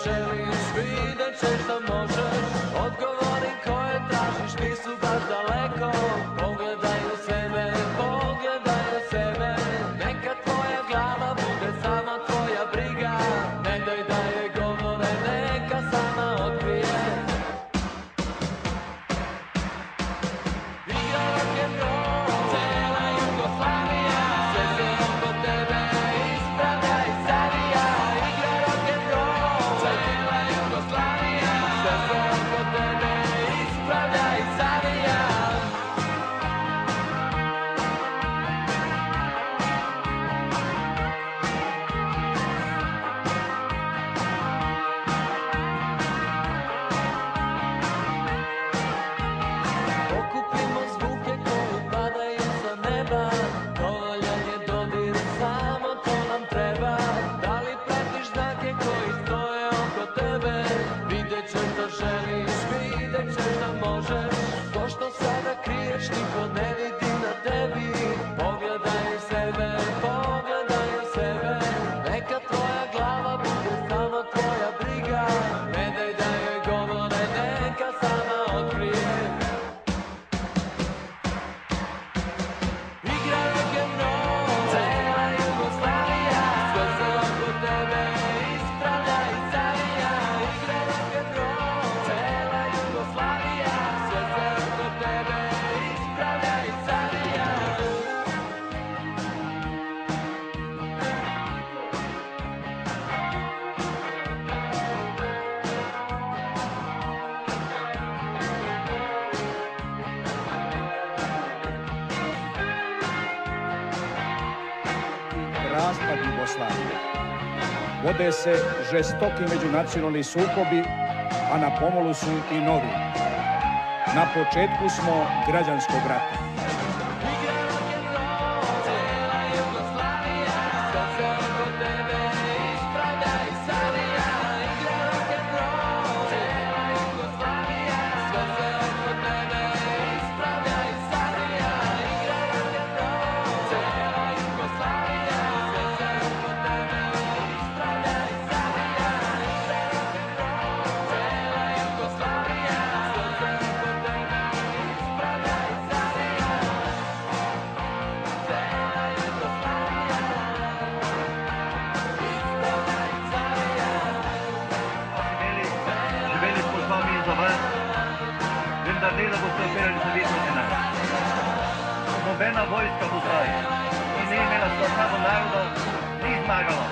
želiš, vidjet ćeš da možeš. Odgovori koje tražiš nisu baš daleko. Pogledaj u sebe, pogledaj u sebe. Neka tvoja glava bude samo tvoja briga. Ne daj da je govore, neka sama otkrije. Igra rock'n'roll, cela Jugoslavija. Sve se oko tebe ispravlja i savija. Igra rock'n'roll, cela Jugoslavija. Sve se oko tebe ispravlja i savija. Okupimo zvuke koji padaju sa neba. Dovoljan je dodir, samo to nam treba. Da li pratiš znake koji stoje oko tebe? Vidjet ćeš da želiš, vidjet ćeš da možeš. To što sada kriješ niko ne vidi na tebi. Pogledaj u sebe, pogledaj u sebe. Neka tvoja glava bude samo tvoja briga. Ne daj da joj govore, neka sama otkrije. Igra rock'n'roll, cela Jugoslavija. Sve se oko tebe ispravlja i savija. Igra rock'n'roll, cela Jugoslavija. Sve se oko tebe ispravlja i savija. Raspad Jugoslavije. Vode se žestoki međunacionalni sukobi, a na pomolu su i novi. Na početku smo građanskog rata. Igra rock'n'roll, cela Jugoslavija. Sve se oko tebe ispravlja i savija. Igra rock'n'roll, cela Jugoslavija. Sve se oko tebe ispravlja i savija. Igra rock'n'roll, cela Jugoslavija. Sve se oko tebe ispravlja i savija. Igra rock'n'roll, cela Jugoslavija. Sve se oko tebe ispravlja i savija. Cela Jugoslavija ispravlja i savija. Živeli smo z vami za vas, vendar ne da boste operali za vedno denar. Nobena vojska do zdaj, ki ni imela slavnega naroda, ni zmagala.